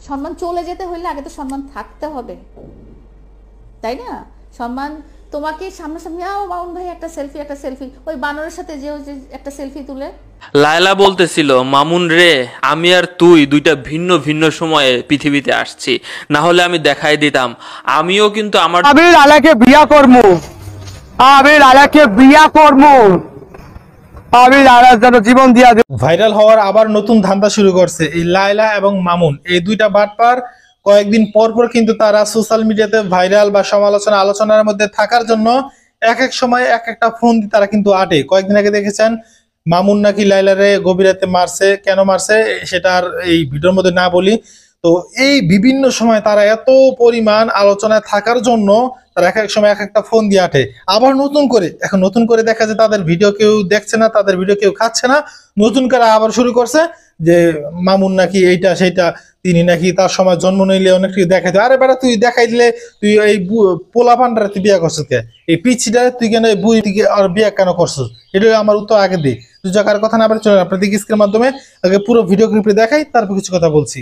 সম্মান চলে যেতে হইলে আগে তো সম্মান থাকতে হবে, তাই না? সম্মান তোমাকে সামনাসামনি মামুন ভাই একটা সেলফি, ওই বানরের সাথে যে একটা সেলফি তুলে। লায়লা বলতেছিল, মামুন রে, আমি আর তুই দুইটা ভিন্ন ভিন্ন সময়ে পৃথিবীতে আসছি, না হলে আমি দেখাই দিতাম আমিও কিন্তু আমার আমি লালাকে বিয়া করবো, আমি লালাকে বিয়া করবো, আমি লালার জন্য জীবন দিয়া দেব। ভাইরাল হওয়ার আবার নতুন ধান্দা শুরু করছে এই লায়লা এবং মামুন, এই দুইটা বাটপার। কয়েকদিন পর পর কিন্তু তারা সোশ্যাল মিডিয়াতে ভাইরাল বা আলোচনার মধ্যে থাকার জন্য এক এক সময় এক একটা ফোন দিয়ে তারা কিন্তু আটে। কয়েকদিন আগে দেখেছেন মামুন নাকি লায়লারে গভীর রাতে মারছে, কেন মারছে সেটা আর এই ভিডিওর মধ্যে না বলি। তো এই বিভিন্ন সময় তারা এত পরিমাণ আলোচনায় থাকার জন্য তারা এক এক সময় এক একটা ফোন দিয়ে আটে। আবার নতুন করে দেখা যায় তাদের ভিডিও কেউ দেখছে না, তাদের ভিডিও কেউ খাচ্ছে না, নতুন করে আবার শুরু করছে যে মামুন নাকি এইটা সেইটা, তিনি নাকি তার সময় জন্ম নিলে অনেক কিছু দেখাইতে। আরে বেটা, তুই দেখাই দিলে তুই এই পোলা পান্ডারে তুই বিয়ে করছিস কে? এই পিছিটা তুই কেন এই বুড়ি আর বিয়ে কেন করছিস? এটা আমার উত্তর আগে দিই। তুই জায়গার কথা না বলে চলে আপনাদের স্ক্রিনের মাধ্যমে আগে পুরো ভিডিও ক্লিপে দেখাই, তারপর কিছু কথা বলছি।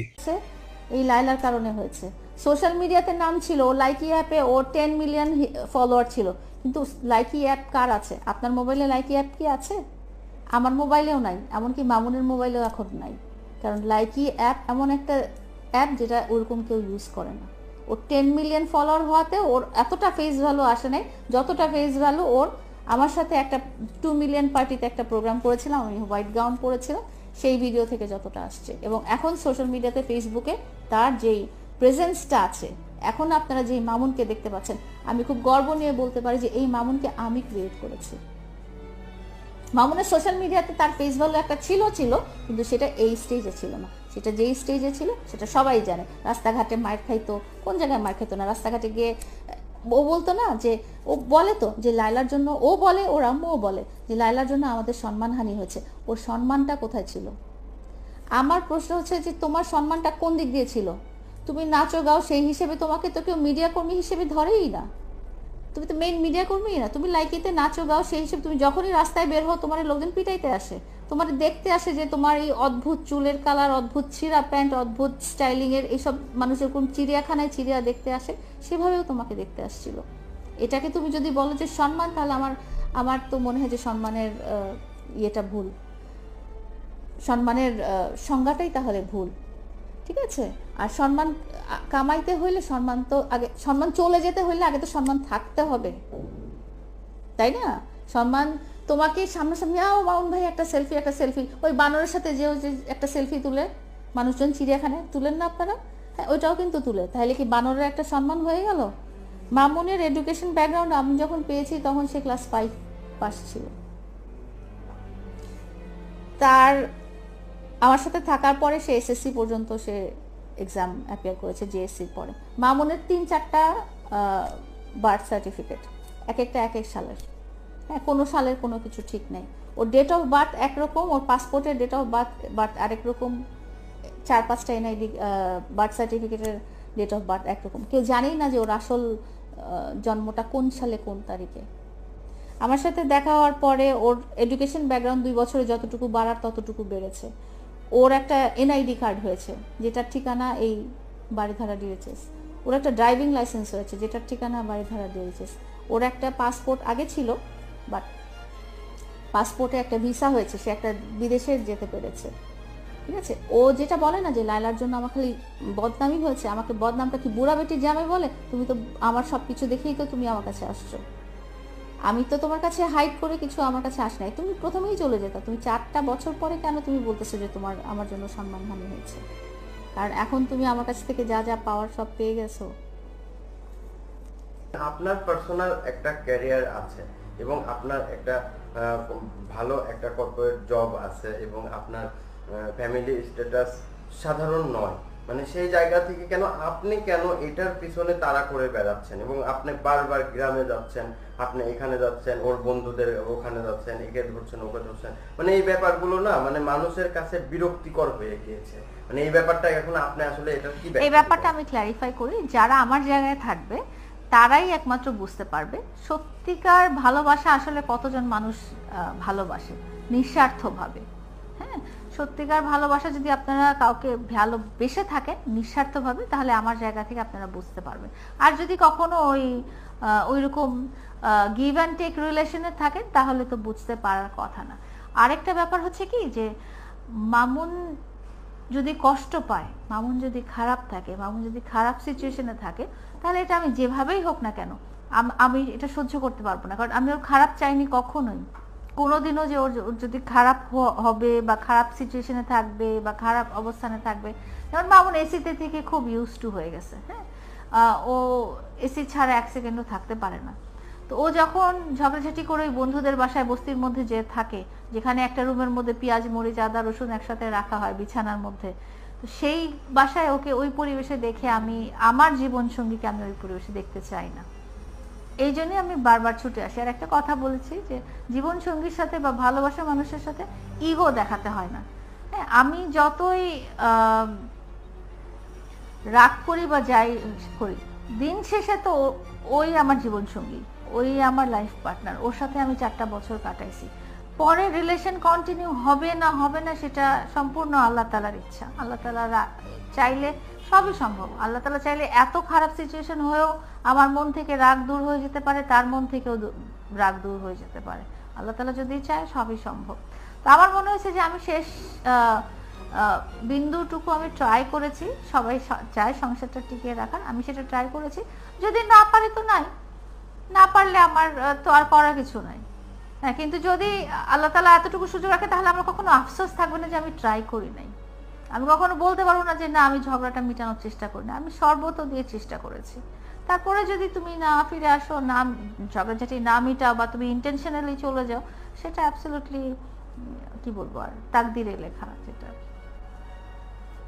এই লাইলার কারণে হয়েছে। সোশ্যাল মিডিয়াতে নাম ছিল, লাইকি অ্যাপে ওর 10 মিলিয়ন ফলোয়ার ছিল, কিন্তু লাইকি অ্যাপ কার আছে? আপনার মোবাইলে লাইকি অ্যাপ কি আছে? আমার মোবাইলেও নাই, এমনকি মামুনের মোবাইলেও এখন নাই। কারণ লাইকি অ্যাপ এমন একটা অ্যাপ যেটা ওরকম কেউ ইউজ করে না। ওর 10 মিলিয়ন ফলোয়ার হওয়াতে ওর এতটা ফেস ভ্যালু আসে নাই, যতটা ফেস ভ্যালু ওর আমার সাথে একটা 2 মিলিয়ন পার্টিতে একটা প্রোগ্রাম করেছিলাম, আমি হোয়াইট গাউন পরেছিলাম, সেই ভিডিও থেকে যতটা আসছে। এবং এখন সোশ্যাল মিডিয়াতে ফেসবুকে তার যেই প্রেজেন্সটা আছে, এখন আপনারা যেই মামুনকে দেখতে পাচ্ছেন, আমি খুব গর্ব নিয়ে বলতে পারি যে এই মামুনকে আমি ক্রিয়েট করেছি। মামুনের সোশ্যাল মিডিয়াতে তার ফেস ভ্যালু একটা ছিল, কিন্তু সেটা এই স্টেজে ছিল না। সেটা যেই স্টেজে ছিল সেটা সবাই জানে। রাস্তাঘাটে মার খাইতো, কোন জায়গায় মার খাইতো না, রাস্তাঘাটে গিয়ে ও বলতো না যে, ও বলে তো যে লায়লার জন্য, ও বলে, ওর আম্মুও বলে যে লায়লার জন্য আমাদের সম্মানহানি হয়েছে। ওর সম্মানটা কোথায় ছিল? আমার প্রশ্ন হচ্ছে যে তোমার সম্মানটা কোন দিক দিয়ে ছিল? তুমি নাচো গাও, সেই হিসেবে তোমাকে তো কেউ মিডিয়া কর্মী হিসেবে ধরেই না। তুমি তো মেইন মিডিয়া কর্মী না। তুমি লাইকিতে নাচো গাও, সেই হিসেবে তুমি যখনই রাস্তায় বের হও তোমার লোকজন পিটাইতে আসে, তোমার দেখতে আসে যে তোমার এই অদ্ভুত চুলের কালার, অদ্ভুত ছিঁড়া প্যান্ট, অদ্ভুত স্টাইলিং এর এইসব মানুষ এরকম চিড়িয়াখানায় চিড়িয়া দেখতে আসে, সেভাবেও তোমাকে দেখতে আসছিল। এটাকে তুমি যদি বলো যে সম্মান, তাহলে আমার তো মনে হয় যে সম্মানের ইয়েটা ভুল, সম্মানের সংজ্ঞাটাই তাহলে ভুল। ঠিক আছে? আর সম্মান কামাইতে হইলে সম্মান তো আগে, সম্মান চলে যেতে হইলে আগে তো সম্মান থাকতে হবে, তাই না? সম্মান তোমাকে সামনাসামনি মামুন ভাই একটা সেলফি, ওই বানরের সাথে যে একটা সেলফি তুলে মানুষজন চিড়িয়াখানায় তুলেন না আপনারা? হ্যাঁ, ওইটাও কিন্তু তুলে। তাহলে কি বানরের একটা সম্মান হয়ে গেল? মামুনের এডুকেশন ব্যাকগ্রাউন্ড আমি যখন পেয়েছি তখন সে ক্লাস 5 পাস ছিল। তার আমার সাথে থাকার পরে সে এসএসসি পর্যন্ত সে এক্সাম অ্যাপিয়ার করেছে, জিএসসির পরে। মামুনের 3-4টা বার্থ সার্টিফিকেট, এক একটা এক এক সালের। হ্যাঁ, কোনো সালের কোনো কিছু ঠিক নেই। ওর ডেট অফ বার্থ একরকম, ওর পাসপোর্টের ডেট অফ বার্থ আরেক রকম, 4-5টা এনআইডি বার্থ সার্টিফিকেটের ডেট অফ বার্থ একরকম। কেউ জানেই না যে ওর আসল জন্মটা কোন সালে কোন তারিখে। আমার সাথে দেখা হওয়ার পরে ওর এডুকেশন ব্যাকগ্রাউন্ড 2 বছরে যতটুকু বাড়ার ততটুকু বেড়েছে। ওর একটা এনআইডি কার্ড হয়েছে যেটার ঠিকানা এই বাড়িধারা ডিএইচএস। ওর একটা ড্রাইভিং লাইসেন্স হয়েছে যেটার ঠিকানা বাড়িধারা ডিএইচএস। ওর একটা পাসপোর্ট আগে ছিল, বাট পাসপোর্টে একটা ভিসা হয়েছে, সে একটা বিদেশে যেতে পেরেছে। ঠিক আছে? ও যেটা বলে না যে লায়লার জন্য আমার খালি বদনামই হয়েছে, আমাকে বদনামটা কি বুড়া বেটির জামাই বলে? তুমি তো আমার সব কিছু দেখেই তো তুমি আমার কাছে আসছো। আমি তো তোমার কাছে হাইড করে কিছু আমার কাছে আস নাই, তুমি প্রথমেই চলে যেতা। তুমি 4টা বছর পরে কেন তুমি বলতেছো যে তোমার আমার জন্য সম্মানহানি হয়েছে? কারণ এখন তুমি আমার কাছ থেকে যা যা পাওয়ার সব পেয়ে গেছো। আপনার পার্সোনাল একটা ক্যারিয়ার আছে এবং আপনার একটা ভালো একটা কর্পোরেট জব আছে এবং আপনার ফ্যামিলি স্ট্যাটাস সাধারণ নয়, মানে সেই জায়গা থেকে আপনি কেন এটার পিছনে তাড়া করে বেড়াচ্ছেন এবং আপনি বারবার গ্রামে যাচ্ছেন, আপনি এখানে যাচ্ছেন, ওর বন্ধুদের ওখানে যাচ্ছেন, একে ধরছেন ওকে ধরছেন, মানে এই ব্যাপারগুলো না মানে মানুষের কাছে বিরক্তিকর হয়ে গিয়েছে। মানে এই ব্যাপারটা এখন আপনি আসলে এটা কি, এই ব্যাপারটা আমি ক্ল্যারিফাই করি, যারা আমার জায়গায় থাকবে তারাই একমাত্র বুঝতে পারবে সত্যিকার ভালোবাসা আসলে কতজন মানুষ ভালোবাসে নিঃস্বার্থভাবে। হ্যাঁ, সত্যিকার ভালোবাসা যদি আপনারা কাউকে ভালোবেসে থাকেন নিঃস্বার্থভাবে, তাহলে আমার জায়গা থেকে আপনারা বুঝতে পারবেন। আর যদি কখনো ওইরকম গিভ অ্যান্ড টেক রিলেশনে থাকেন তাহলে তো বুঝতে পারার কথা না। আরেকটা ব্যাপার হচ্ছে কি, যে মামুন যদি কষ্ট পায়, মামুন যদি খারাপ থাকে, মামুন যদি খারাপ সিচুয়েশনে থাকে, তাহলে এটা আমি যেভাবেই হোক না কেন আমি এটা সহ্য করতে পারবো না। কারণ আমি ওর খারাপ চাইনি কখনোই, কোনোদিনও যে ওর যদি খারাপ হবে বা খারাপ সিচুয়েশনে থাকবে বা খারাপ অবস্থানে থাকবে। যেমন মামুন এসিতে থেকে খুব ইউজ টু হয়ে গেছে, হ্যাঁ, ও এসি ছাড়া 1 সেকেন্ডও থাকতে পারে না। তো ও যখন ঝগড়াঝাটি করে ওই বন্ধুদের বাসায় বস্তির মধ্যে যে থাকে, যেখানে একটা রুমের মধ্যে পেঁয়াজ মরিচ আদা রসুন একসাথে রাখা হয় বিছানার মধ্যে, তো সেই বাসায় ওকে ওই পরিবেশে দেখে আমি আমার জীবন সঙ্গীকে আমি ওই পরিবেশে দেখতে চাই না। এই জন্যই আমি বারবার ছুটে আসি। আর একটা কথা বলেছি যে জীবন সঙ্গীর সাথে বা ভালোবাসা মানুষের সাথে ইগো দেখাতে হয় না। হ্যাঁ, আমি যতই রাগ করি বা যাই করি, দিন শেষে তো ওই আমার জীবন সঙ্গী, ওই আমার লাইফ পার্টনার, ওর সাথে আমি 4টা বছর কাটাইছি। পরে রিলেশন কন্টিনিউ হবে না সেটা সম্পূর্ণ আল্লাহ তাআলার ইচ্ছা। আল্লাহ তাআলা চাইলে সবই সম্ভব। আল্লাহ তাআলা চাইলে এত খারাপ সিচুয়েশন হয়েও আমার মন থেকে রাগ দূর হয়ে যেতে পারে, তার মন থেকেও রাগ দূর হয়ে যেতে পারে। আল্লাহ তাআলা যদি চায় সবই সম্ভব। তো আমার মনে হয়েছে যে আমি শেষ বিন্দুটুকু আমি ট্রাই করেছি। সবাই চায় সংসারটা টিকিয়ে রাখার, আমি সেটা ট্রাই করেছি। যদি না পারি তো নাই, না পারলে আমার তো আর করার কিছু নাই। হ্যাঁ, কিন্তু যদি আল্লাহ তাআলা এতটুকু সুযোগ রাখে তাহলে আমার কখনো আফসোস থাকবে না যে আমি ট্রাই করি নাই। আমি কখনো বলতে পারবো না যে না আমি ঝগড়াটা মিটানোর চেষ্টা করি না, আমি সর্বত দিয়ে চেষ্টা করেছি। তারপরে যদি তুমি না ফিরে আসো, না ঝগড়াঝাটি না মিটাও বা তুমি ইন্টেনশনালি চলে যাও, সেটা অ্যাবসলিউটলি কি বলবো আর তাকদিরে লেখা। যেটা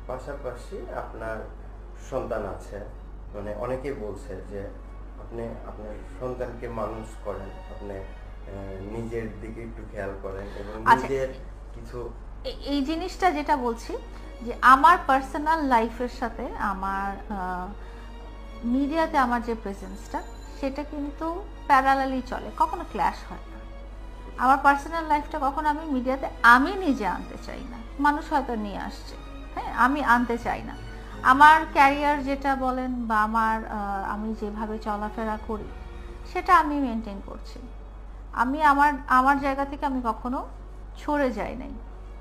পাশাপাশি আপনার সন্তান আছে, মানে অনেকেই বলছে যে আপনি আপনার সন্তানকে মানুষ করেন, আপনি নিজের দিকে একটু খেয়াল করেন এবং নিজের কিছু এই জিনিসটা যেটা বলছি যে আমার পার্সোনাল লাইফের সাথে আমার মিডিয়াতে আমার যে প্রেজেন্সটা সেটা কিন্তু প্যারালালি চলে, কখনো ক্ল্যাশ হয় না। আমার পার্সোনাল লাইফটা কখনো আমি মিডিয়াতে আমি নিজে আনতে চাই না, মানুষ হয়তো নিয়ে আসছে, হ্যাঁ, আমি আনতে চাই না। আমার ক্যারিয়ার যেটা বলেন বা আমি যেভাবে চলাফেরা করি সেটা আমি মেনটেন করছি। আমি আমার জায়গা থেকে আমি কখনো সরে যাই নাই,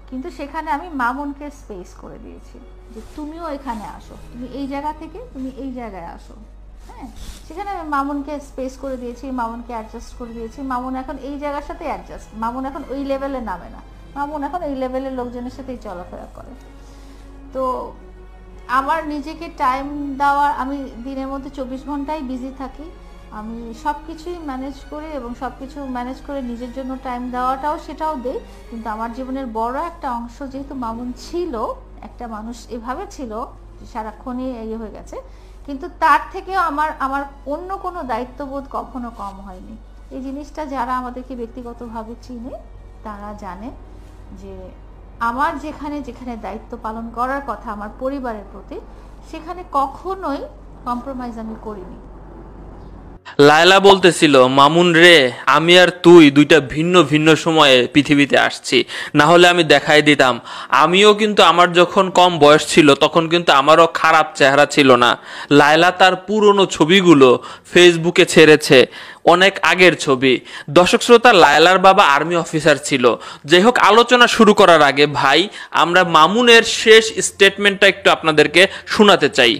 কিন্তু সেখানে আমি মামুনকে স্পেস করে দিয়েছি যে তুমিও এখানে আসো, তুমি এই জায়গা থেকে তুমি এই জায়গায় আসো। হ্যাঁ, সেখানে আমি মামুনকে স্পেস করে দিয়েছি, মামুনকে অ্যাডজাস্ট করে দিয়েছি। মামুন এখন এই জায়গার সাথে অ্যাডজাস্ট, মামুন এখন ওই লেভেলে নামে না, মামুন এখন এই লেভেলের লোকজনের সাথেই চলাফেরা করে। তো আমার নিজেকে টাইম দেওয়ার, আমি দিনের মধ্যে 24 ঘন্টাই বিজি থাকি, আমি সব কিছুই ম্যানেজ করি এবং সব কিছু ম্যানেজ করে নিজের জন্য টাইম দেওয়াটাও সেটাও দেই। কিন্তু আমার জীবনের বড় একটা অংশ যেহেতু মামুন ছিল, একটা মানুষ এভাবে ছিল যে সারাক্ষণই ইয়ে হয়ে গেছে, কিন্তু তার থেকেও আমার অন্য কোনো দায়িত্ববোধ কখনো কম হয়নি। এই জিনিসটা যারা আমাদেরকে ব্যক্তিগতভাবে চিনে তারা জানে যে আমার যেখানে দায়িত্ব পালন করার কথা আমার পরিবারের প্রতি, সেখানে কখনোই কম্প্রোমাইজ আমি করিনি। লায়লা বলতেছিল, মামুন রে, আমি আর তুই দুইটা ভিন্ন ভিন্ন সময়ে পৃথিবীতে আসছি, না হলে আমি দেখাই দিতাম। আমিও কিন্তু আমার যখন কম বয়স ছিল তখন কিন্তু আমারও খারাপ চেহারা ছিল না। লায়লা তার পুরনো ছবিগুলো ফেসবুকে ছেড়েছে, অনেক আগের ছবি। দর্শক শ্রোতা, লায়লার বাবা আর্মি অফিসার ছিল। যাই হোক, আলোচনা শুরু করার আগে ভাই আমরা মামুনের শেষ স্টেটমেন্টটা একটু আপনাদেরকে শোনাতে চাই।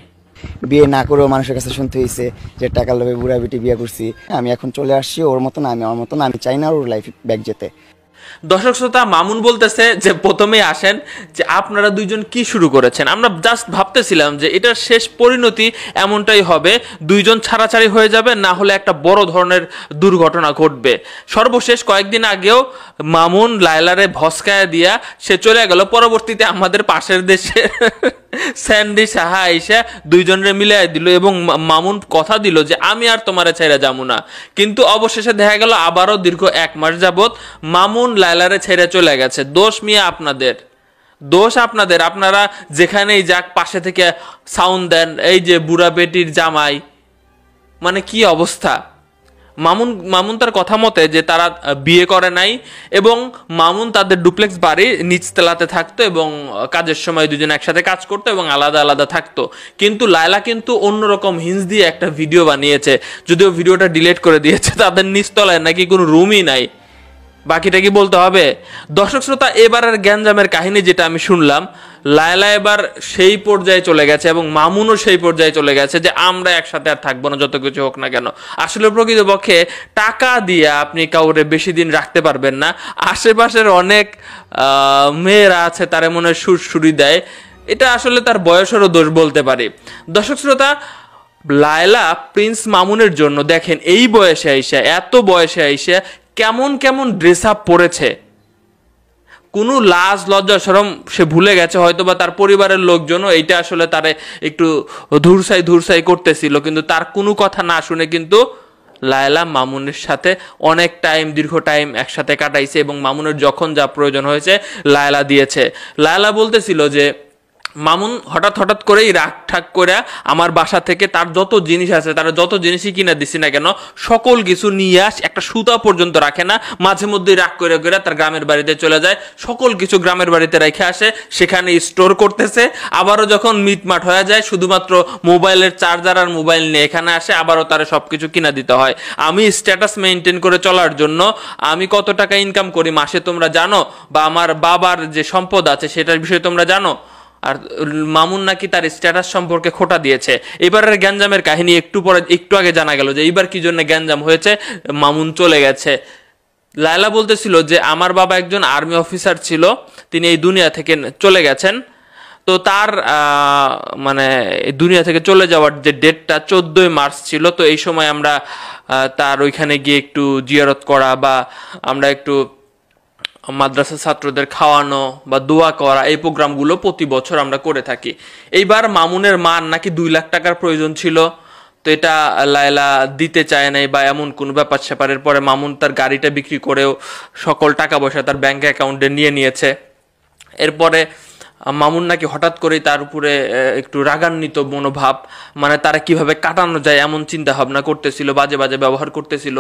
বিয়ে না করেও মানুষের কাছে শুনতে হয়েছে যে টাকার লোভে বুড়া বিটি বিয়ে করছি, আমি এখন চলে আসছি, ওর মতন আমি আমার মতন, আমি চাই না ওর লাইফ ব্যাক যেতে। দর্শক শ্রোতা, মামুন বলতেছে যে প্রথমেই আসেন যে আপনারা দুইজন কি শুরু করেছেন। আমরা জাস্ট ভাবতেছিলাম যে এটার শেষ পরিণতি এমনটাই হবে, দুইজন ছাড়াছাড়ি হয়ে যাবে, না হলে একটা বড় ধরনের দুর্ঘটনা ঘটবে। সর্বশেষ কয়েকদিন আগেও মামুন লায়লারে ভস্কায়া দিয়া সে চলে গেল। পরবর্তীতে আমাদের পাশের দেশে স্যান্ডি সাহা আইসা দুইজনের মিলাই দিল এবং মামুন কথা দিল যে আমি আর তোমারে ছেড়ে যাবো না। কিন্তু অবশেষে দেখা গেল আবারও দীর্ঘ 1 মাস যাবত মামুন লায়লারে ছেড়ে চলে গেছে। দোষ মিয়া আপনাদের, দোষ আপনাদের। আপনারা যেখানেই যাক পাশে থেকে সাউন্ড দেন, এই যে বুড়া বেটির জামাই, মানে কি অবস্থা। মামুন তার কথা মতে যে তারা বিয়ে করে নাই এবং মামুন তাদের ডুপ্লেক্স বাড়ি নিচতলাতে থাকতো এবং কাজের সময় দুজন একসাথে কাজ করতো এবং আলাদা আলাদা থাকতো। কিন্তু লায়লা কিন্তু অন্যরকম হিন্স দিয়ে একটা ভিডিও বানিয়েছে, যদিও ভিডিওটা ডিলিট করে দিয়েছে। তাদের নিচতলায় নাকি কোনো রুমই নাই। বাকিটা কি বলতে হবে? দর্শক শ্রোতা, এবারের গ্যাঞ্জামের কাহিনী যেটা আমি শুনলাম, লায়লা এবার সেই পর্যায়ে চলে গেছে এবং মামুনও সেই পর্যায়ে চলে গেছে যে আমরা একসাথে আর থাকবো না যত কিছু হোক না কেন। আসলে প্রকৃতপক্ষে টাকা দিয়ে আপনি কাউরে বেশি দিন রাখতে পারবেন না। আশেপাশের অনেক মেয়েরা আছে তার মনে সুরসুরি দেয়, এটা আসলে তার বয়সেরও দোষ বলতে পারি। দর্শক শ্রোতা, লায়লা প্রিন্স মামুনের জন্য দেখেন এই বয়সে আইসা, এত বয়সে আইসা কেমন কেমন ড্রেস আপ পরেছে। কোনো লাজ লজ্জা শরম সে ভুলে গেছে, হয়তো বা তার পরিবারের লোকজনও এইটা আসলে তারে একটু ধুরসাই করতেছিল, কিন্তু তার কোনো কথা না শুনে কিন্তু লায়লা মামুনের সাথে অনেক দীর্ঘ টাইম একসাথে কাটাইছে এবং মামুনের যখন যা প্রয়োজন হয়েছে লায়লা দিয়েছে। লায়লা বলতেছিল যে মামুন হঠাৎ করেই রাগ ঠাক করে আমার বাসা থেকে তার যত জিনিস আছে, তার যত জিনিসই কিনে দিছি না কেন সকল কিছু নিয়ে আস, একটা সুতা পর্যন্ত রাখে না। মাঝে মধ্যেই রাগ করে তার গ্রামের বাড়িতে চলে যায়, সকল কিছু গ্রামের বাড়িতে রেখে আসে, সেখানে স্টোর করতেছে। আবারও যখন মিটমাট হয়ে যায় শুধুমাত্র মোবাইলের চার্জার আর মোবাইল নিয়ে এখানে আসে, আবারও তার সবকিছু কিনা দিতে হয়। আমি স্ট্যাটাস মেনটেন করে চলার জন্য আমি কত টাকা ইনকাম করি মাসে তোমরা জানো, বা আমার বাবার যে সম্পদ আছে সেটার বিষয়ে তোমরা জানো। আর মামুন নাকি তার স্ট্যাটাস সম্পর্কে খোটা দিয়েছে। এবারের গ্যাঞ্জামের কাহিনী একটু আগে জানা গেল যে এইবার কি জন্য গ্যাঞ্জাম হয়েছে, মামুন চলে গেছে। লায়লা বলতেছিল যে আমার বাবা একজন আর্মি অফিসার ছিল, তিনি এই দুনিয়া থেকে চলে গেছেন। তো তার মানে দুনিয়া থেকে চলে যাওয়ার যে ডেটটা 14ই মার্চ ছিল। তো এই সময় আমরা তার ওইখানে গিয়ে একটু জিয়ারত করা বা আমরা একটু মাদ্রাসা ছাত্রদের খাওয়ানো বা দোয়া করা, এই প্রোগ্রামগুলো প্রতি বছর আমরা করে থাকি। এইবার মামুনের মার নাকি 2 লাখ টাকার প্রয়োজন ছিল, তো এটা লায়লা দিতে চায় নাই বা এমন কোনো ব্যাপার স্যাপারের পরে মামুন তার গাড়িটা বিক্রি করেও সকল টাকা পয়সা তার ব্যাংক অ্যাকাউন্টে নিয়েছে। এরপরে মামুন নাকি হঠাৎ করেই তার উপরে একটু রাগান্বিত মনোভাব, মানে তারা কিভাবে কাটানো যায় এমন চিন্তা ভাবনা করতেছিল, বাজে ব্যবহার করতেছিল।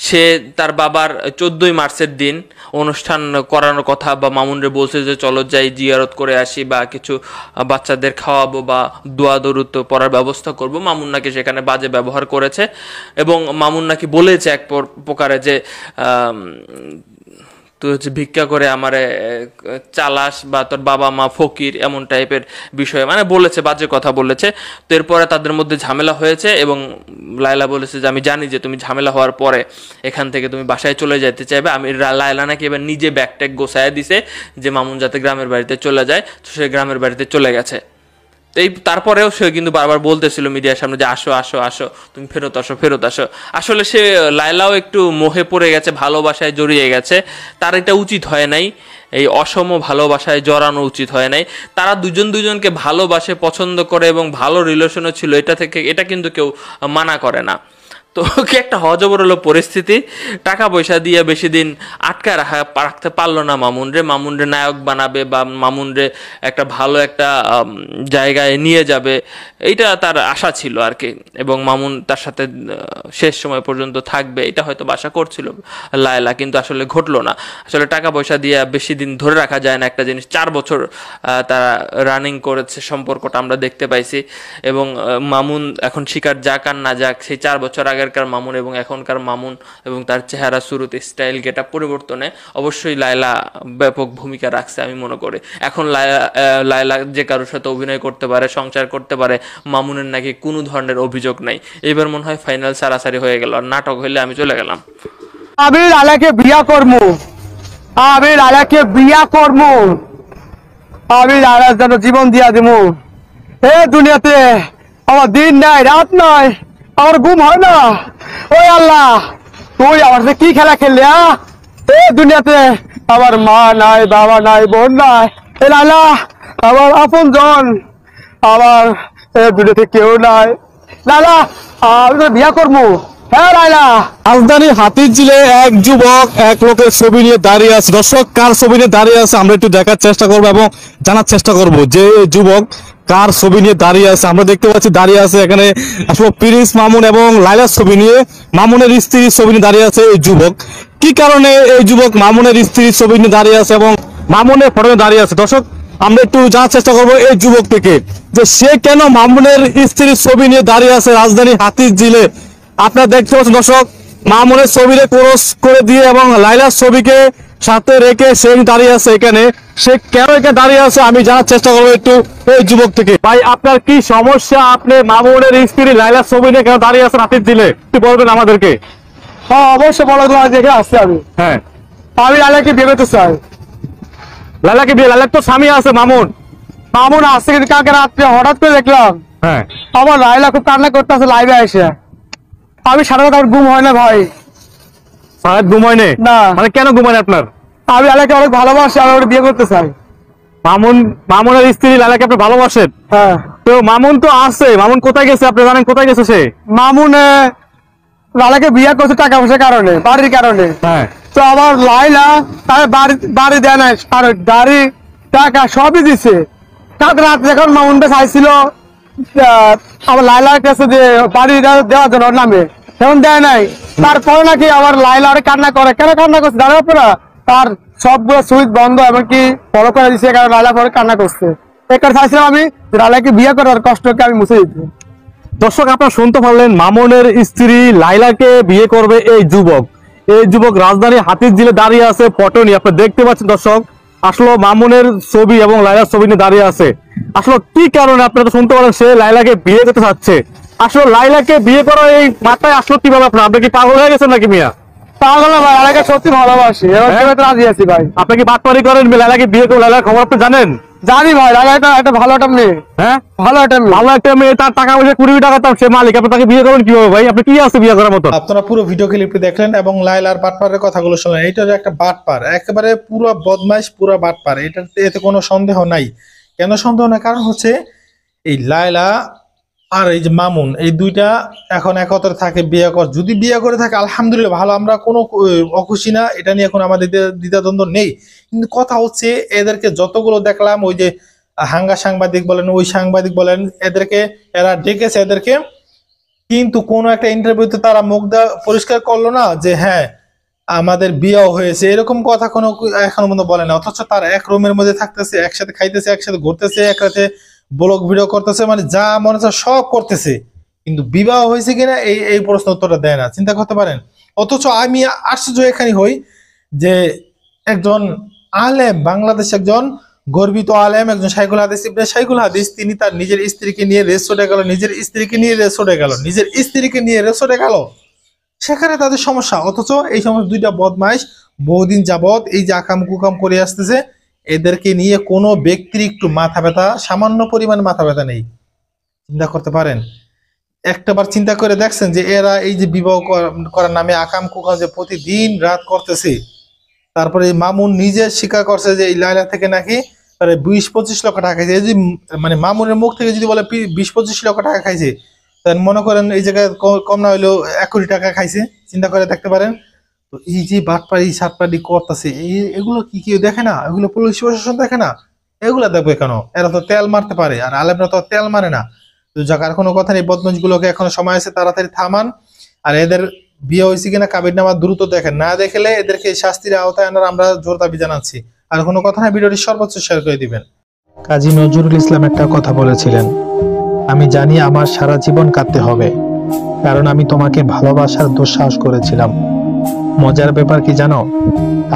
সে তার বাবার 14ই মার্চের দিন অনুষ্ঠান করানোর কথা বা মামুনরে বলছে যে চলো যাই জিয়ারত করে আসি বা কিছু বাচ্চাদের খাওয়াবো বা দোয়া দরুদ পড়ার ব্যবস্থা করব। মামুন নাকি সেখানে বাজে ব্যবহার করেছে এবং মামুন নাকি বলেছে এক প্রকারে যে তুই হচ্ছে ভিক্ষা করে আমারে চালাস বা তোর বাবা মা ফকির, এমন টাইপের বিষয়ে মানে বলেছে, বাজে কথা বলেছে। তো এরপরে তাদের মধ্যে ঝামেলা হয়েছে এবং লায়লা বলেছে যে আমি জানি যে তুমি ঝামেলা হওয়ার পরে এখান থেকে তুমি বাসায় চলে যেতে চাইবে। লায়লা নাকি এবার নিজে ব্যাগ ট্যাগ গোছায় দিছে যে মামুন যাতে গ্রামের বাড়িতে চলে যায়, তো সে গ্রামের বাড়িতে চলে গেছে। এই তারপরেও সে কিন্তু বারবার বলতেছিল মিডিয়ার সামনে যে আসো তুমি ফেরত আসো। আসলে সে লায়লাও একটু মোহে পড়ে গেছে, ভালোবাসায় জড়িয়ে গেছে। তার এটা উচিত হয় নাই, এই অসম ভালোবাসায় জড়ানো উচিত হয় নাই। তারা দুজনকে ভালোবাসে, পছন্দ করে এবং ভালো রিলেশনও ছিল, এটা কিন্তু কেউ মানা করে না। তো কি একটা হজবরল পরিস্থিতি, টাকা পয়সা দিয়ে বেশি দিন আটকায় রাখতে পারলো না মামুনরে নায়ক বানাবে বা মামুনরে একটা ভালো একটা জায়গায় নিয়ে যাবে, এইটা তার আশা ছিল আর কি। এবং মামুন তার সাথে শেষ সময় পর্যন্ত থাকবে, এটা হয়তো আশা করছিল লায়লা, কিন্তু আসলে ঘটলো না। আসলে টাকা পয়সা দিয়ে বেশি দিন ধরে রাখা যায় না একটা জিনিস। 4 বছর তারা রানিং করেছে সম্পর্কটা, আমরা দেখতে পাইছি। এবং মামুন এখন শিকার যাক আর না যাক, সেই 4 বছর আগেরকার মামুন এবং এখনকার মামুন এবং তার চেহারা, শুরুতে স্টাইল, গেটআপ পরিবর্তনে অবশ্যই লায়লা ব্যাপক ভূমিকা রাখছে আমি মনে করি। এখন লায়লা যে কারোর সাথে অভিনয় করতে পারে, সংসার করতে পারে, মামুনের নাকি কোনো ধরনের অভিযোগ নাই। এবার মনে হয় ফাইনাল সারাসারি হয়ে গেল, আর নাটক হইলে আমি চলে গেলাম। আমি লায়লাকে বিয়া করবো, আমি লায়লার জন্য জীবন দিয়া দিব। এ দুনিয়াতে আমার দিন নাই রাত নাই, আমার ঘুম হয় না। ওই আল্লাহ, তুই আমার সাথে কি খেলা খেললি? এ দুনিয়াতে আমার মা নাই, বাবা নাই, বোন নাই। এ লায়লা আমার আপন জন, আমার দুনিয়াতে কেউ নাই। লায়লা আমি তো বিয়া করবো, হ্যাঁ লাইলা, রাজধানী হাতিরঝিলে এক যুবক এক লোকের ছবি নিয়ে দাঁড়িয়ে আছে। দর্শক কার ছবি নিয়ে দাঁড়িয়ে আছে আমরা একটু দেখার চেষ্টা করবো এবং জানার চেষ্টা করব যে এই যুবক কার ছবি নিয়ে দাঁড়িয়ে আছে। আমরা দেখতে পাচ্ছি দাঁড়িয়ে আছে এখানে আসলে প্রিন্স মামুন এবং লাইলার ছবি নিয়ে, মামুনের স্ত্রীর ছবি নিয়ে দাঁড়িয়ে আছে এই যুবক। কি কারণে এই যুবক মামুনের স্ত্রীর ছবি নিয়ে দাঁড়িয়ে আছে এবং মামুনের ফটো নিয়ে দাঁড়িয়ে আছে? দর্শক আমরা একটু জানার চেষ্টা করবো এই যুবক থেকে যে সে কেন মামুনের স্ত্রীর ছবি নিয়ে দাঁড়িয়ে আছে রাজধানী হাতিরঝিলে। আপনারা দেখতে পাচ্ছেন দর্শক, মামুনের ছবিতে ক্রস করে দিয়ে এবং লাইলার ছবিকে সাথে রেখে সে দাঁড়িয়ে আছে এখানে। সে কেন এখানে দাঁড়িয়ে আছে আমি জানার চেষ্টা করবো একটু এই যুবক থেকে। ভাই আপনার কি সমস্যা? আপনি মামুনের স্ত্রী লাইলার ছবি নিয়ে কেন দাঁড়িয়ে আছেন হাতিরঝিলে, একটু বলবেন আমাদেরকে। হ্যাঁ অবশ্যই বলো, দেখে আসছি আমি। হ্যাঁ আমি লাইলাকে বিয়ে করতে চাই। লাইলাকে বিয়ে? লাইলার তো স্বামী আছে মামুন। মামুন আসছে কিন্তু কালকে রাত্রে হঠাৎ করে দেখলাম হ্যাঁ আমার লাইলা খুব কান্না করতেছে লাইভে এসে। আমি সারা রাত আমার ঘুম হয় না ভাই। সারা ঘুম হয় না। মানে কেন ঘুম হয় না আপনার? আমি লাইলাকে অনেক ভালোবাসি, আমি ওকে বিয়ে করতে চাই। মামুনের স্ত্রী লাইলাকে আপনি ভালোবাসেন? হ্যাঁ। তো মামুন তো আছে, মামুন কোথায় গেছে আপনি জানেন? কোথায় গেছে সে? মামুন লাইলাকে বিয়ে করছে টাকা পয়সার কারণে, বাড়ির কারণে। হ্যাঁ। তো আমার লাইলা তার বাড়ি দেয় নাই, আর গাড়ি টাকা সবই দিছে। কালকে রাত যখন মামুন বেশ আইছিল আমার লাইলার কাছে যে বাড়ি দেওয়ার জন্য ওর নামে, তখন দেয় নাই। তারপরে নাকি আমার লাইলা কান্না করে। কেন কান্না করছে জানো আপনারা? তার সবগুলো সুইচ বন্ধ এমনকি ফলো করে দিচ্ছে, কারণ লাইলা পরে কান্না করছে। এখানে চাইছিলাম আমি লাইলাকে বিয়ে করার কষ্টকে আমি মুছে দিতে। দর্শক আপনারা শুনতে পারলেন, মামুনের স্ত্রী লাইলাকে বিয়ে করবে এই যুবক। এই যুবক রাজধানী হাতিরঝিলে দাঁড়িয়ে আছে ফটো নিয়ে। আপনারা দেখতে পাচ্ছেন দর্শক, আসলে মামুনের ছবি এবং লাইলার ছবি নিয়ে দাঁড়িয়ে আছে। আসলে কি কারণে আপনারা তো শুনতে পারেন সে লাইলাকে বিয়ে করতে চাচ্ছে। আসলে লাইলাকে বিয়ে করার এই মাথায় আসলো কিভাবে আপনার? আপনি কি পাগল হয়ে গেছেন নাকি মিয়া? পাগল না ভাই, লাইলাকে সত্যি ভালোবাসি, রাজি আছি ভাই। আপনি কি বাটপারি করেন? লাইলাকে বিয়ে করে লাইলার খবর আপনি জানেন? জানি ভাই, লাইলা একটা ভালো একটা মেয়ে। হ্যাঁ ভালো একটা মেয়ে, ভালো একটা মেয়ে, তার টাকা পয়সা 20 টাকা তার সে মালিক। আপনি তাকে বিয়ে করবেন কিভাবে ভাই? আপনি কি আছে বিয়ে করার মতো? আপনারা পুরো ভিডিও ক্লিপটি দেখলেন এবং লাইলার বাটপারের কথাগুলো শুনলেন। এইটা একটা বাটপার, একেবারে পুরো বদমাইশ, পুরো বাটপার, এতে কোনো সন্দেহ নাই। কেন সন্দেহ নাই? কারণ হচ্ছে এই লাইলা আর এই যে মামুন, এই দুইটা এখন একত্রে থাকে, বিয়ে কর, যদি বিয়ে করে থাকে আলহামদুলিল্লাহ ভালো, আমরা কোনো অখুশি না, এটা নিয়ে এখন আমাদের দ্বিধাদ্বন্দ্ব নেই। কিন্তু কথা হচ্ছে এদেরকে যতগুলো দেখলাম, ওই যে হাঙ্গা সাংবাদিক বলেন, ওই সাংবাদিক বলেন, এরা ডেকেছে এদেরকে, কিন্তু কোনো একটা ইন্টারভিউতে তারা মুখ পরিষ্কার করলো না যে হ্যাঁ আমাদের বিয়েও হয়েছে, এরকম কথা কোনো এখনো পর্যন্ত বলে না। অথচ তার এক রুমের মধ্যে থাকতেছে, একসাথে খাইতেছে, একসাথে ঘুরতেছে, একসাথে ব্লগ ভিডিও করতেছে, মানে যা মনে হচ্ছে সব করতেছে, কিন্তু বিবাহ হয়েছে কিনা এই প্রশ্ন উত্তরটা দেয় না। চিন্তা করতে পারেন। অথচ আমি আশ্চর্য এখানে হই যে একজন আলেম, বাংলাদেশ একজন গর্বিত আলেম, একজন শাইখুল হাদিস ইবনে শাইখুল হাদিস, তিনি তার নিজের স্ত্রীকে নিয়ে রেস্টুরেন্টে গেল, নিজের স্ত্রীকে নিয়ে রেস্টুরেন্টে গেল, সেখানে তাদের সমস্যা। অথচ এই সমস্ত দুইটা বদমাইশ বহুদিন যাবৎ এই যে আকাম কুকাম করে আসতেছে, এদেরকে নিয়ে কোনো ব্যক্তির একটু মাথা ব্যথা, সামান্য পরিমাণ মাথা ব্যথা নেই। চিন্তা করতে পারেন, একটাবার চিন্তা করে দেখছেন যে এরা এই যে বিবাহ করার নামে আকাম কুকাম যে প্রতিদিন রাত করতেছে। তারপরে মামুন নিজে স্বীকার করছে যে এই লাইলা থেকে নাকি 20-25 লক্ষ টাকা খাইছে। এই যে মানে মামুনের মুখ থেকে যদি বলে 20-25 লক্ষ টাকা খাইছে, তাহলে মনে করেন এই জায়গায় কম না হইলেও 1 কোটি টাকা খাইছে। চিন্তা করে দেখতে পারেন। তো এই যে বাটপাড়ি সাতপাড়ি করতেছে, এগুলো কি কেউ দেখে না? এগুলো পুলিশ প্রশাসন দেখে না? এগুলা দেখবে কেন? এরা তো তেল মারতে পারে, আর আলেমরা তো তেল মারে না। তো যাক, আর কোনো কথা নেই, বদমাইশ গুলোকে এখনো সময় আছে, তাড়াতাড়ি থামান। আর এদের বিয়ে হয়েছে কিনা কাবিরনামা দ্রুত দেখেন, না দেখলে এদেরকে শাস্তির আওতায় আনার আমরা জোর দাবি জানাচ্ছি। আর কোনো কথা না, ভিডিওটি সর্বোচ্চ শেয়ার করে দিবেন। কাজী নজরুল ইসলাম একটা কথা বলেছিলেন, আমি জানি আমার সারা জীবন কাঁদতে হবে, কারণ আমি তোমাকে ভালোবাসার দুঃসাহস করেছিলাম। মজার ব্যাপার কি জানো?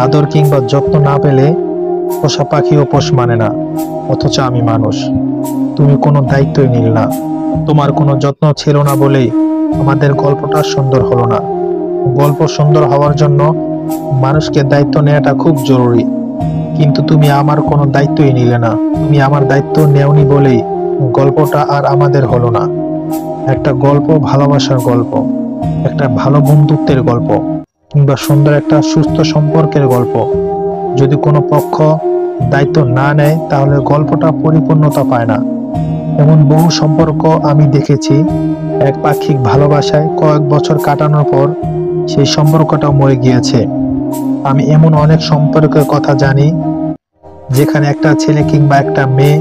আদর কিংবা যত্ন না পেলে পোষা পাখিও পোষ মানে না, অথচ আমি মানুষ। তুমি কোনো দায়িত্বই নিল না, তোমার কোনো যত্ন ছিল না বলেই আমাদের গল্পটা সুন্দর হলো না। গল্প সুন্দর হওয়ার জন্য মানুষকে দায়িত্ব নেওয়াটা খুব জরুরি, কিন্তু তুমি আমার কোনো দায়িত্বই নিলে না। তুমি আমার দায়িত্ব নেওনি বলেই গল্পটা আর আমাদের হলো না। একটা গল্প ভালোবাসার গল্প, একটা ভালো বন্ধুত্বের গল্প, কিংবা সুন্দর একটা সুস্থ সম্পর্কের গল্প। যদি কোনো পক্ষ দায়িত্ব না নেয় তাহলে গল্পটা পরিপূর্ণতা পায় না। এমন বহু সম্পর্ক আমি দেখেছি, এক পাক্ষিক ভালোবাসায় কয়েক বছর কাটানোর পর সেই সম্পর্কটাও মরে গিয়েছে। আমি এমন অনেক সম্পর্কের কথা জানি যেখানে একটা ছেলে কিংবা একটা মেয়ে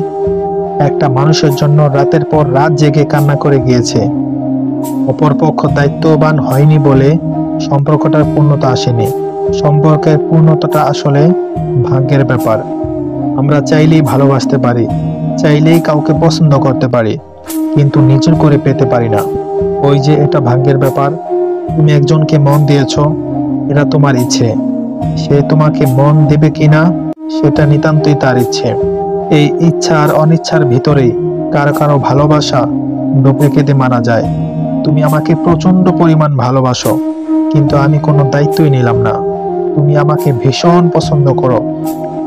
একটা মানুষের জন্য রাতের পর রাত জেগে কান্না করে গিয়েছে। অপরপক্ষ দায়িত্ববান হয়নি বলে সম্পর্কটার পূর্ণতা আসেনি। সম্পর্কের পূর্ণতাটা আসলে ভাগ্যের ব্যাপার। আমরা চাইলেই ভালোবাসতে পারি, চাইলেই কাউকে পছন্দ করতে পারি, কিন্তু নিজের করে পেতে পারি না। ওই যে এটা ভাগ্যের ব্যাপার। তুমি একজনকে মন দিয়েছো, এটা তোমার ইচ্ছে। সে তোমাকে মন দেবে কিনা সেটা নিতান্তই তার ইচ্ছে। এই ইচ্ছা আর অনিচ্ছার ভিতরেই কারো কারো ভালোবাসা ডুবে কেঁদে মারা যায়। তুমি আমাকে প্রচন্ড পরিমাণ ভালোবাসো, কিন্তু আমি কোনো দায়িত্বই নিলাম না। তুমি আমাকে ভীষণ পছন্দ করো,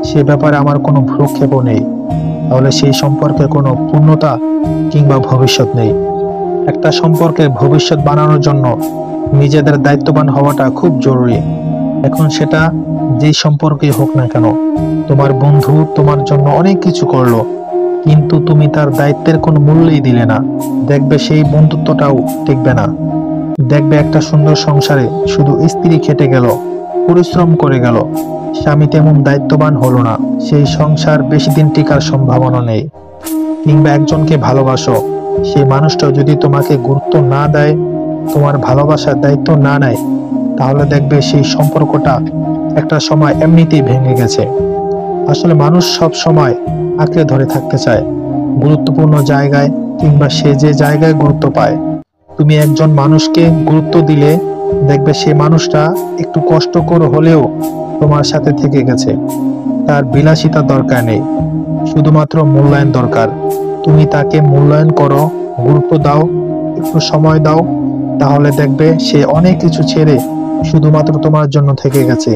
সে ব্যাপারে আমার কোনো ভ্রুক্ষেপও নেই, তাহলে সেই সম্পর্কে কোনো পূর্ণতা কিংবা ভবিষ্যৎ নেই। একটা সম্পর্কে ভবিষ্যৎ বানানোর জন্য নিজেদের দায়িত্ববান হওয়াটা খুব জরুরি। এখন সেটা যেই সম্পর্কেই হোক না কেন, তোমার বন্ধু তোমার জন্য অনেক কিছু করলো, কিন্তু তুমি তার দায়িত্বের কোনো মূল্যই দিলে না, দেখবে সেই বন্ধুত্বটাও টিকবে না। দেখবে একটা সুন্দর সংসারে শুধু স্ত্রী খেটে গেল, পরিশ্রম করে গেল, স্বামী তেমন দায়িত্ববান হলো না, সেই সংসার বেশি দিন টিকার সম্ভাবনা নেই। কিংবা একজনকে ভালোবাসো, সেই মানুষটা যদি তোমাকে গুরুত্ব না দেয়, তোমার ভালোবাসার দায়িত্ব না নেয়, তাহলে দেখবে সেই সম্পর্কটা একটা সময় এমনিতেই ভেঙে গেছে। আসলে মানুষ সব সময় আঁকড়ে ধরে থাকতে চায় গুরুত্বপূর্ণ জায়গায়, কিংবা সে যে জায়গায় গুরুত্ব পায়। তুমি একজন মানুষকে গুরুত্ব দিলে দেখবে সে মানুষটা একটু কষ্ট করে হলেও তোমার সাথে থেকে গেছে। তার বিলাসিতা দরকার নেই, শুধুমাত্র মূল্যায়ন দরকার। তুমি তাকে মূল্যায়ন করো, গুরুত্ব দাও, একটু সময় দাও, তাহলে দেখবে সে অনেক কিছু ছেড়ে শুধুমাত্র তোমার জন্য থেকে গেছে।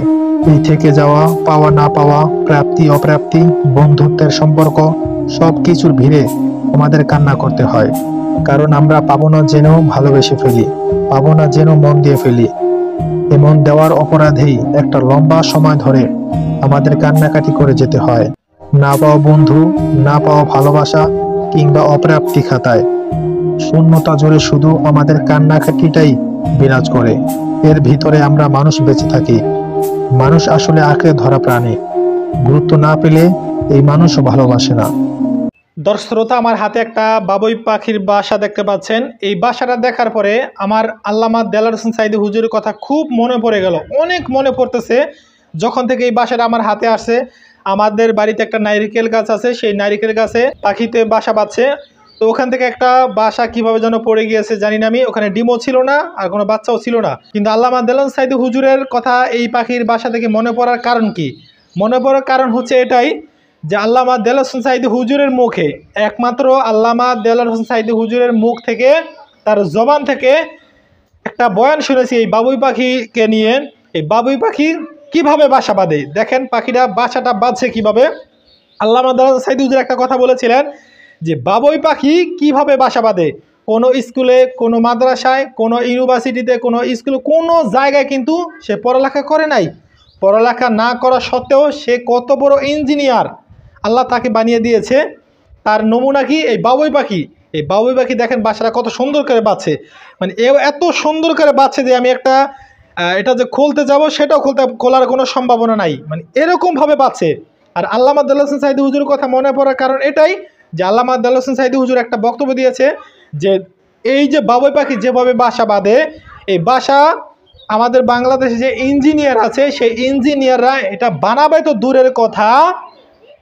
এই থেকে যাওয়া, পাওয়া না পাওয়া, প্রাপ্তি অপ্রাপ্তি, বন্ধুত্বের সম্পর্ক, সবকিছুর ভিড়ে আমাদের কান্না করতে হয়। কারণ আমরা পাবো না জেনেও ভালোবেসে ফেলি, পাবো না জেনেও মন দিয়ে ফেলি। এমন দেওয়ার অপরাধেই একটা লম্বা সময় ধরে আমাদের কান্নাকাটি করে যেতে হয়। না পাওয়া বন্ধু, না পাওয়া ভালোবাসা, কিংবা অপ্রাপ্তি খাতায় শূন্যতা জুড়ে শুধু আমাদের কান্নাকাটিটাই বিরাজ করে। এর ভিতরে আমরা মানুষ বেঁচে থাকি। মানুষ আসলে আঁকড়ে ধরা প্রাণী, গুরুত্ব না পেলে এই মানুষও ভালোবাসে না। দর্শক শ্রোতা, আমার হাতে একটা বাবুই পাখির বাসা দেখতে পাচ্ছেন। এই বাসাটা দেখার পরে আমার আল্লামা দেলোয়ার হোসেন সাঈদী হুজুরের কথা খুব মনে পড়ে গেল, অনেক মনে পড়তেছে। যখন থেকে এই বাসাটা আমার হাতে আসছে, আমাদের বাড়িতে একটা নারিকেল গাছ আছে, সেই নারিকেল গাছে পাখিতে বাসা বাঁধছে। তো ওখান থেকে একটা বাসা কিভাবে যেন পড়ে গিয়েছে জানি না আমি, ওখানে ডিমও ছিল না আর কোনো বাচ্চাও ছিল না। কিন্তু আল্লামা দেলোয়ার হোসেন সাঈদী হুজুরের কথা এই পাখির বাসা থেকে মনে পড়ার কারণ কি? মনে পড়ার কারণ হচ্ছে এটাই যে আল্লামা দেলোয়ার হোসেন সাঈদী হুজুরের মুখে, একমাত্র আল্লামা দেলোয়ার হোসেন সাঈদী হুজুরের মুখ থেকে, তার জবান থেকে একটা বয়ান শুনেছি এই বাবুই পাখিকে নিয়ে। এই বাবুই পাখি কিভাবে বাসা বাঁধে, দেখেন পাখিটা বাসাটা বাঁধছে কিভাবে। আল্লামা দেলোয়ার হোসেন সাঈদী হুজুর একটা কথা বলেছিলেন যে বাবুই পাখি কিভাবে বাসা বাঁধে। কোনো স্কুলে, কোনো মাদ্রাসায়, কোনো ইউনিভার্সিটিতে, কোনো স্কুলে, কোনো জায়গায় কিন্তু সে পড়ালেখা করে নাই। পড়ালেখা না করা সত্ত্বেও সে কত বড় ইঞ্জিনিয়ার আল্লাহ তাকে বানিয়ে দিয়েছে। তার নমুনা কি এই বাবুই পাখি। এই বাবুই পাখি দেখেন বাসাটা কত সুন্দর করে বাঁচছে, মানে এত সুন্দর করে বাঁচছে যে আমি একটা এটা যে খুলতে যাব সেটাও খোলার কোনো সম্ভাবনা নাই, মানে এরকমভাবে বাঁচছে। আর আল্লামা দেলোয়ার হোসেন সাঈদী হুজুরের কথা মনে পড়ার কারণ এটাই যে আল্লামা দেলোয়ার হোসেন সাঈদী হুজুর একটা বক্তব্য দিয়েছে যে এই যে বাবুই পাখি যেভাবে বাসা বাঁধে, এই বাসা আমাদের বাংলাদেশে যে ইঞ্জিনিয়ার আছে সেই ইঞ্জিনিয়াররা এটা বানাবে তো দূরের কথা,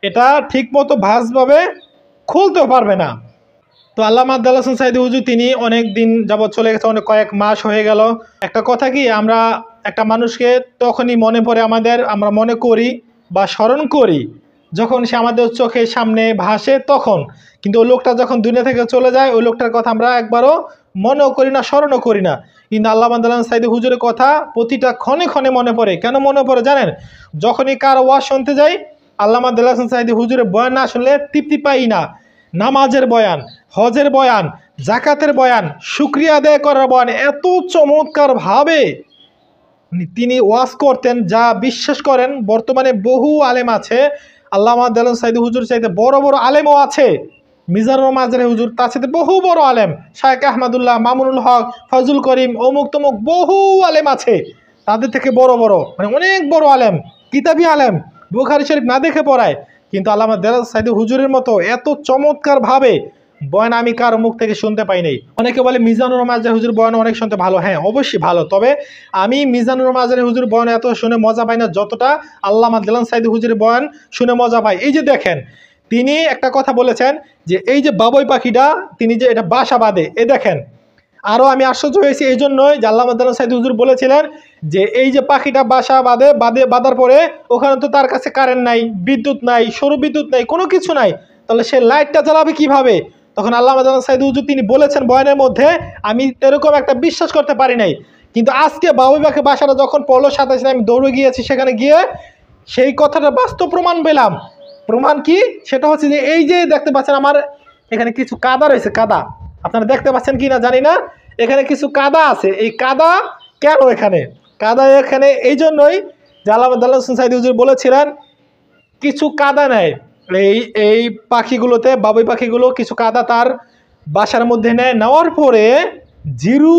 এটা ঠিকমতো ভাঁজভাবে খুলতেও পারবে না। তো আল্লামা দেলোয়ার হোসেন সাঈদী হুজুর তিনি অনেক দিন যাবৎ চলে গেছে, অনেক কয়েক মাস হয়ে গেল। একটা কথা কি, আমরা একটা মানুষকে তখনই মনে পড়ে আমাদের, আমরা মনে করি বা স্মরণ করি যখন সে আমাদের চোখের সামনে ভাসে তখন, কিন্তু ওই লোকটা যখন দুনিয়া থেকে চলে যায় ওই লোকটার কথা আমরা একবারও মনেও করি না, স্মরণও করি না। কিন্তু আল্লামা দেলোয়ার হোসেন সাঈদী হুজুরের কথা প্রতিটা ক্ষণে ক্ষণে মনে পড়ে। কেন মনে পড়ে জানেন? যখনই কার ওয়াজ শুনতে যাই আল্লামা দেলোয়ার হোসেন সাঈদী হুজুরের বয়ান না শুনলে তৃপ্তি পাই না। নামাজের বয়ান, হজের বয়ান, জাকাতের বয়ান, শুকরিয়া আদায় করার বয়ান এত চমৎকারভাবে তিনি ওয়াজ করতেন, যা বিশ্বাস করেন বর্তমানে বহু আলেম আছে, আল্লামা দেলোয়ার হোসেন সাঈদী হুজুর চাইতে বড় বড় আলেমও আছে, মিজানুর মাজারে হুজুর, তার সাথে বহু বড় আলেম শায়েখ আহমদুল্লাহ, মামুনুল হক, ফজল করিম, অমুক তমুক বহু আলেম আছে, তাদের থেকে বড় বড় মানে অনেক বড় আলেম, কিতাবি আলেম, বুখারী শরীফ না দেখে পড়ায়। কিন্তু আল্লামা দেলাওয়ার সাঈদী হুজুরের মতো এত চমৎকার ভাবে বয়ান আমি কারো মুখ থেকে শুনতে পাই নাই। অনেকে বলে মিজানুর মাজারে হুজুর বয়ান অনেক শুনতে ভালো, হ্যাঁ অবশ্যই ভালো, তবে আমি মিজানুর মাজারে হুজুর বয়ান এত শুনে মজা পাই না যতটা আল্লামা দেলাওয়ার সাঈদী হুজুরের বয়ান শুনে মজা পাই। এই যে দেখেন, তিনি একটা কথা বলেছেন যে এই যে বাবুই পাখিটা তিনি যে এটা বাসা বাঁধে, এ দেখেন। আরও আমি আশ্চর্য হয়েছি এই জন্যই যে আল্লামা দেলাওয়ার সাঈদী হুজুর বলেছিলেন যে এই যে পাখিটা বাসা বাঁধার পরে ওখানে তো তার কাছে কারেন্ট নাই, বিদ্যুৎ নাই, সৌর বিদ্যুৎ নাই, কোনো কিছু নাই, তাহলে সে লাইটটা জ্বালাবে কিভাবে? তখন আল্লামা দেলাওয়ার সাঈদী হুজুর তিনি বলেছেন বয়ানের মধ্যে, আমি এরকম একটা বিশ্বাস করতে পারি নাই, কিন্তু আজকে বাবুই পাখি বাসাটা যখন পড়লো 27 আমি দৌড়ে গিয়েছি, সেখানে গিয়ে সেই কথাটা বাস্তব প্রমাণ পেলাম। প্রমাণ কি? সেটা হচ্ছে যে এই যে দেখতে পাচ্ছেন আমার এখানে কিছু কাদা রয়েছে, কাদা আপনারা দেখতে পাচ্ছেন কি না জানি না, এখানে কিছু কাদা আছে। এই কাদা কেন এখানে? কাদা এখানে এই জন্যই যে আল্লামা দেলাওয়ার সাঈদী হুজুর বলেছিলেন কিছু কাদা নেয় এই পাখিগুলোতে, বাবুই পাখিগুলো কিছু কাদা তার বাসার মধ্যে নেওয়ার পরে জিরো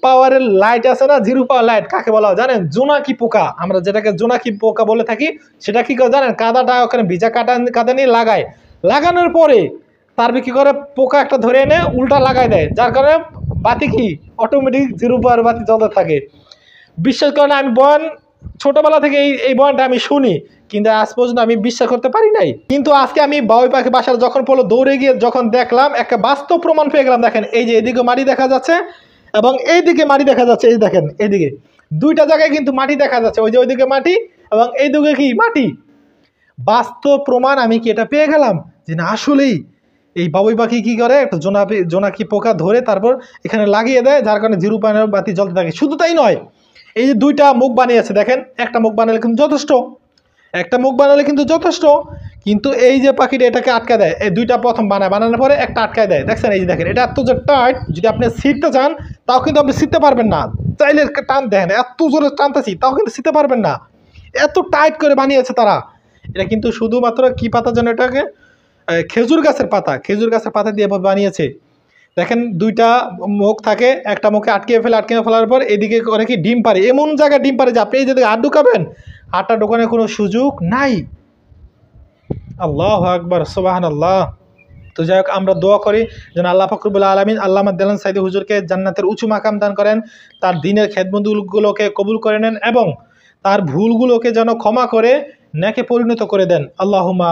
পাওয়ারের লাইট আছে না, জিরো পাওয়ার লাইট কাকে বলা হয় জানেন? জোনাকি পোকা, আমরা যেটাকে জোনাকি পোকা বলে থাকি, সেটা কি করে জানেন? কাদাটা ওখানে ভিজা কাদা নিয়ে লাগানোর পরে তার কি করে পোকা একটা ধরে এনে উল্টা লাগাই দেয়, যার কারণে বাতি কি অটোমেটিক জিরো পাওয়ার বাতি জ্বলতে থাকে। বিশ্বাস করেন আমি বয়ান ছোটবেলা থেকে এই বয়ানটা আমি শুনি, কিন্তু আজ পর্যন্ত আমি বিশ্বাস করতে পারি নাই। কিন্তু আজকে আমি বাবুই পাখি বাসার যখন পড়লো দৌড়ে গিয়ে যখন দেখলাম একটা বাস্তব প্রমাণ পেয়ে গেলাম। দেখেন এই যে এদিকে মাটি দেখা যাচ্ছে এবং এইদিকে মাটি দেখা যাচ্ছে, এই দেখেন এইদিকে দুইটা জায়গায় কিন্তু মাটি দেখা যাচ্ছে, ওই যে ওইদিকে মাটি এবং এইদিকে কি মাটি। বাস্তব প্রমাণ আমি কি এটা পেয়ে গেলাম যে না আসলেই এই বাবুই পাখি কি করে একটা জোনাকি পোকা ধরে তারপর এখানে লাগিয়ে দেয়, যার কারণে জিরো পাওয়ার বাতি জ্বলতে থাকে। শুধু তাই নয়, এই যে দুইটা মুখ বানিয়েছে দেখেন, একটা মুখ বানালে কিন্তু যথেষ্ট, একটা মুখ বানালে কিন্তু যথেষ্ট, কিন্তু এই যে পাখিটা এটাকে আটকা দেয়, এই দুইটা প্রথম বানানোর পরে একটা আটকায় দেয়, দেখছেন এই যে দেখেন, এটা এত যে টাইট, যদি আপনি ছিঁড়তে চান তাও কিন্তু আপনি ছিঁড়তে পারবেন না, চাইলে টান দেখেন এত জোরে টানতেছি তাও কিন্তু ছিঁড়তে পারবেন না, এত টাইট করে বানিয়েছে তারা। এটা কিন্তু শুধুমাত্র কি পাতা যেন এটাকে খেজুর গাছের পাতা দিয়ে বানিয়েছে। দেখেন দুইটা মুখ থাকে, একটা মুখে আটকে ফেলার পর এদিকে করে কি ডিম পারে, এমন জায়গায় ডিম পারে যে আপনি যদি হাত ঢুকাবেন হাতটা ঢোকানোর কোনো সুযোগ নাই। আল্লাহু আকবার, সুবহানাল্লাহ। তো যাই হোক আমরা দোয়া করি যেন আল্লাহ পাক রব্বুল আলামিন আল্লামা দেলাওয়ার সাঈদী হুজুরকে জান্নাতের উঁচু মাকাম দান করেন, তার দ্বীনের খেদমতগুলোকে কবুল করে নেন এবং তার ভুলগুলোকে যেন ক্ষমা করে নেকে পরিণত করে দেন। আল্লাহুম্মা